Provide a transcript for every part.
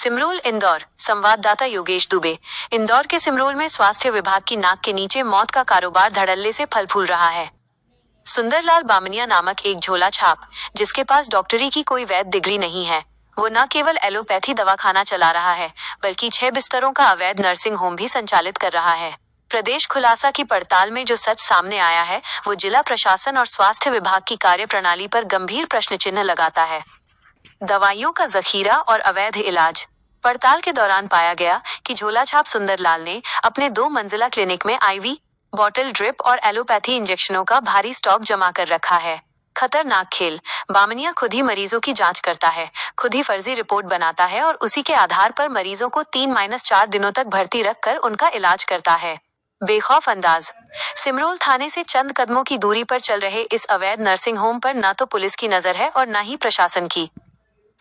सिमरोल इंदौर। संवाददाता योगेश दुबे। इंदौर के सिमरोल में स्वास्थ्य विभाग की नाक के नीचे मौत का कारोबार धड़ल्ले से फल फूल रहा है। सुंदरलाल बामनिया नामक एक झोला छाप, जिसके पास डॉक्टरी की कोई वैध डिग्री नहीं है, वो न केवल एलोपैथी दवाखाना चला रहा है, बल्कि 6 बिस्तरों का अवैध नर्सिंग होम भी संचालित कर रहा है। प्रदेश खुलासा की पड़ताल में जो सच सामने आया है, वो जिला प्रशासन और स्वास्थ्य विभाग की कार्यप्रणाली पर गंभीर प्रश्न चिन्ह लगाता है। दवाइयों का जखीरा और अवैध इलाज। पड़ताल के दौरान पाया गया कि झोला छाप सुंदरलाल ने अपने 2 मंजिला क्लिनिक में IV, बॉटल, ड्रिप और एलोपैथी इंजेक्शनों का भारी स्टॉक जमा कर रखा है। खतरनाक खेल। बामनिया खुद ही मरीजों की जांच करता है, खुद ही फर्जी रिपोर्ट बनाता है और उसी के आधार पर मरीजों को 3-4 दिनों तक भर्ती रखकर उनका इलाज करता है। बेखौफ अंदाज। सिमरोल थाने से चंद कदमों की दूरी पर चल रहे इस अवैध नर्सिंग होम पर न तो पुलिस की नजर है और न ही प्रशासन की।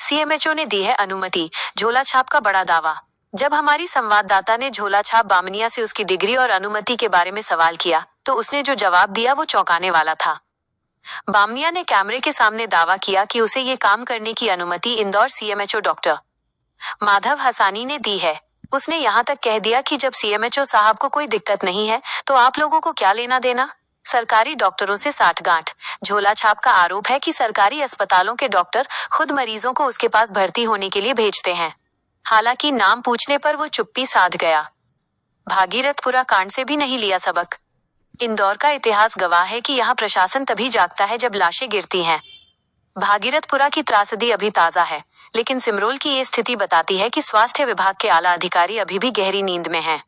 CMHO ने दी है अनुमति, झोला छाप का बड़ा दावा। जब हमारी संवाददाता ने झोला छाप बामनिया से उसकी डिग्री और अनुमति के बारे में सवाल किया, तो उसने जो जवाब दिया वो चौंकाने वाला था। बामनिया ने कैमरे के सामने दावा किया कि उसे ये काम करने की अनुमति Indore CMHO doctor Madhav Hassani ने दी है। उसने यहाँ तक कह दिया कि जब CMHO साहब को कोई दिक्कत नहीं है, तो आप लोगों को क्या लेना देना। सरकारी डॉक्टरों से साठगांठ। झोला छाप का आरोप है कि सरकारी अस्पतालों के डॉक्टर खुद मरीजों को उसके पास भर्ती होने के लिए भेजते हैं। हालांकि नाम पूछने पर वो चुप्पी साध गया। भागीरथपुरा कांड से भी नहीं लिया सबक। इंदौर का इतिहास गवाह है कि यहाँ प्रशासन तभी जागता है जब लाशें गिरती हैं। भागीरथपुरा की त्रासदी अभी ताजा है, लेकिन सिमरोल की ये स्थिति बताती है कि स्वास्थ्य विभाग के आला अधिकारी अभी भी गहरी नींद में हैं।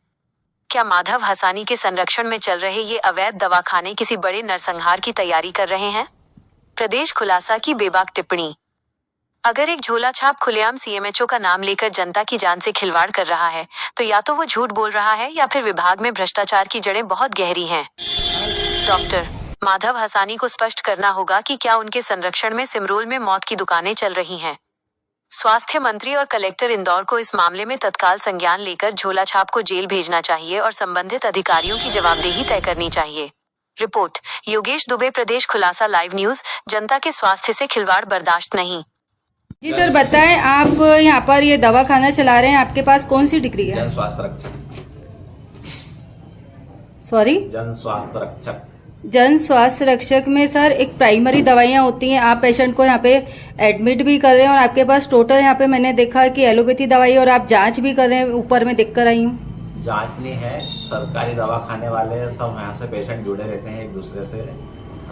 क्या माधव हसानी के संरक्षण में चल रहे ये अवैध दवाखाने किसी बड़े नरसंहार की तैयारी कर रहे हैं? प्रदेश खुलासा की बेबाक टिप्पणी। अगर एक झोला छाप खुलेआम CMHO का नाम लेकर जनता की जान से खिलवाड़ कर रहा है, तो या तो वो झूठ बोल रहा है या फिर विभाग में भ्रष्टाचार की जड़ें बहुत गहरी हैं। डॉक्टर माधव हसानी को स्पष्ट करना होगा कि क्या उनके संरक्षण में सिमरोल में मौत की दुकानें चल रही हैं। स्वास्थ्य मंत्री और कलेक्टर इंदौर को इस मामले में तत्काल संज्ञान लेकर झोला छाप को जेल भेजना चाहिए और संबंधित अधिकारियों की जवाबदेही तय करनी चाहिए। रिपोर्ट योगेश दुबे, प्रदेश खुलासा लाइव न्यूज। जनता के स्वास्थ्य से खिलवाड़ बर्दाश्त नहीं। जी सर, बताएं, आप यहाँ पर ये दवाखाना चला रहे हैं, आपके पास कौन सी डिग्री है? जन स्वास्थ्य रक्षक। सॉरी, जन स्वास्थ्य रक्षक। जन स्वास्थ्य रक्षक में सर एक प्राइमरी दवाइयाँ होती हैं, आप पेशेंट को यहाँ पे एडमिट भी कर रहे हैं और आपके पास टोटल यहाँ पे मैंने देखा कि एलोपैथी दवाई और आप जांच भी कर रहे हैं, ऊपर में देख कर आई हूँ। जांच नहीं है, सरकारी दवाखाने वाले सब यहाँ से पेशेंट जुड़े रहते हैं एक दूसरे से।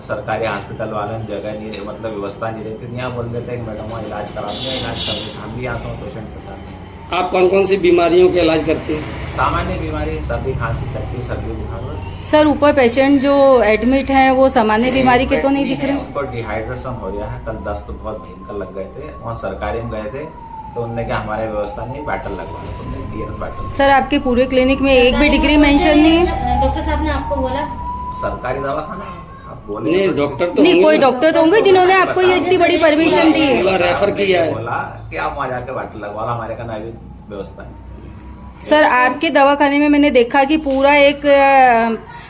सरकारी हॉस्पिटल वाले जगह नहीं, मतलब व्यवस्था नहीं रहती, यहाँ बोल देते हैं कि मैडम वहाँ इलाज कराते हैं, इलाज कर देते हैं। हम भी यहाँ से पेशेंट बताते हैं। आप कौन कौन सी बीमारियों का इलाज करते हैं? सामान्य बीमारी, सर्दी खांसी, तकलीफ, सर्दी बुखार। सर, ऊपर पेशेंट जो एडमिट हैं वो सामान्य बीमारी के तो नहीं दिख रहे? उनको डिहाइड्रेशन हो गया है, कल दस्त तो बहुत भयंकर लग गए थे, वहाँ सरकारी में गए थे तो उनने क्या हमारे व्यवस्था नहीं, बैटल लगवा DNS बैटल। सर, आपके पूरे क्लिनिक में एक भी डिग्री मेंशन नहीं है? डॉक्टर साहब ने आपको बोला सरकारी दवाखाना आप बोले नहीं, डॉक्टर तो नहीं, कोई डॉक्टर तो होंगे जिन्होंने आपको ये इतनी बड़ी परमिशन दी है। रेफर किया है, बोला कि आप वहाँ जाके बैटल लगवा लो, हमारे का नाइव व्यवस्था है। सर, आपके दवाखाने में मैंने देखा कि पूरा एक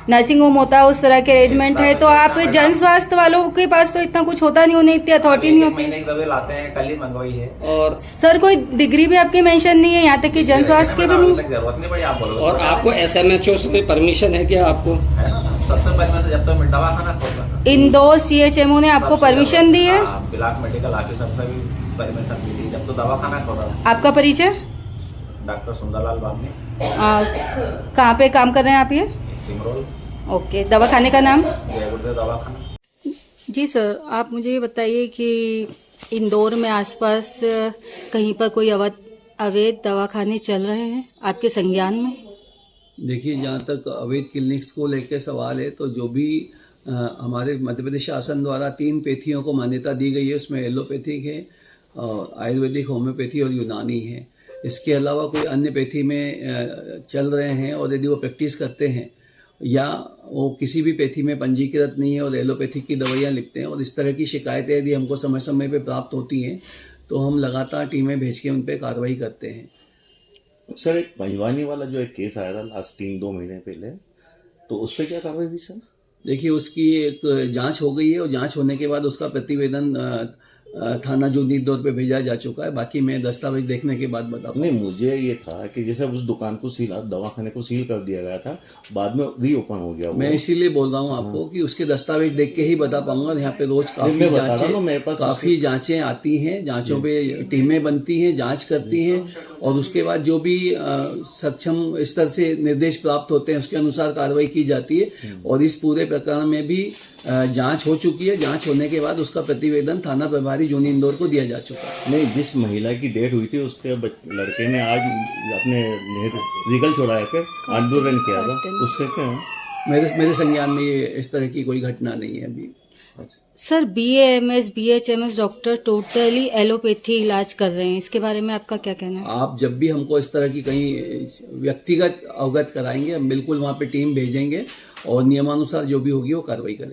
नर्सिंग होम होता है, उस तरह के अरेंजमेंट है, तो आप जन स्वास्थ्य वालों के पास तो इतना कुछ होता नहीं, उन्हें इतनी अथॉरिटी नहीं होती। महीने की दवाई लाते हैं, कल ही मंगवाई है। और सर, कोई डिग्री भी आपकी मेंशन नहीं है, यहाँ तक कि जन स्वास्थ्य के भी नहीं। जरूरत नहीं पड़ी, आप बोलो। और आपको SMHO से परमिशन है क्या? आपको है ना, सबसे पहले से जब तक दवाखाना खोलना। इंदौर CHMO ने आपको परमिशन दी है? ब्लॉक मेडिकल ऑफिसर से भी परमिशन दी थी, जब तो दवाखाना खोला। आपका परिचय? डॉक्टर सुंदरलाल बामनी। कहाँ पे काम कर रहे हैं आप ये? सिमरोल। ओके, दवाखाने का नाम? जय गुरुदेव दवाखाना। जी सर, आप मुझे ये बताइए कि इंदौर में आसपास कहीं पर कोई अवैध दवाखाने चल रहे हैं आपके संज्ञान में? देखिए, जहाँ तक अवैध क्लिनिक्स को लेकर सवाल है, तो जो भी हमारे मध्य प्रदेश शासन द्वारा 3 पैथियों को मान्यता दी गई है, उसमें एलोपैथिक है, आयुर्वेदिक, होम्योपैथी और यूनानी है। इसके अलावा कोई अन्य पैथी में चल रहे हैं और यदि वो प्रैक्टिस करते हैं या वो किसी भी पैथी में पंजीकृत नहीं है और एलोपैथिक की दवाइयाँ लिखते हैं और इस तरह की शिकायतें यदि हमको समय समय पे प्राप्त होती हैं, तो हम लगातार टीमें भेज के उन पर कार्रवाई करते हैं। सर, एक पंजवानी वाला जो एक केस आया था लास्ट 3-2 महीने पहले, तो उस पर क्या कार्रवाई हुई सर? देखिए, उसकी एक जांच हो गई है और जांच होने के बाद उसका प्रतिवेदन थाना जूनी इंदौर पे भेजा जा चुका है। बाकी मैं दस्तावेज देखने के बाद बताऊंगा। नहीं, मुझे ये था कि जैसे उस दुकान को दवाखाने को सील कर दिया गया था, बाद में रीओपन हो गया वो। मैं इसीलिए बोल रहा हूँ आपको कि उसके दस्तावेज देख के ही बता पाऊंगा। यहाँ पे रोज मैं बता रहा हूँ, मेरे पास काफी जांचें आती हैं, जांचों पे टीमें बनती हैं, जांच करती हैं और उसके बाद जो भी सक्षम स्तर से निर्देश प्राप्त होते हैं उसके अनुसार कार्रवाई की जाती है। और इस पूरे प्रकरण में भी जांच हो चुकी है। जांच होने के बाद उसका प्रतिवेदन थाना प्रभारी जूनी इंदौर को दिया जा चुका है। नहीं, जिस महिला की डेथ हुई थी उसके लड़के ने आज अपने व्हीकल चुराया के आंदोलन किया था, उसके क्या मेरे संज्ञान में ये इस तरह की कोई घटना नहीं है अभी। Sir BAMS BHMS doctor totally allopathy इलाज कर रहे हैं, इसके बारे में आपका क्या कहना है? आप जब भी हमको इस तरह की कहीं व्यक्तिगत अवगत कराएंगे हम बिल्कुल वहाँ पे टीम भेजेंगे और नियमानुसार जो भी होगी वो कार्रवाई करेंगे।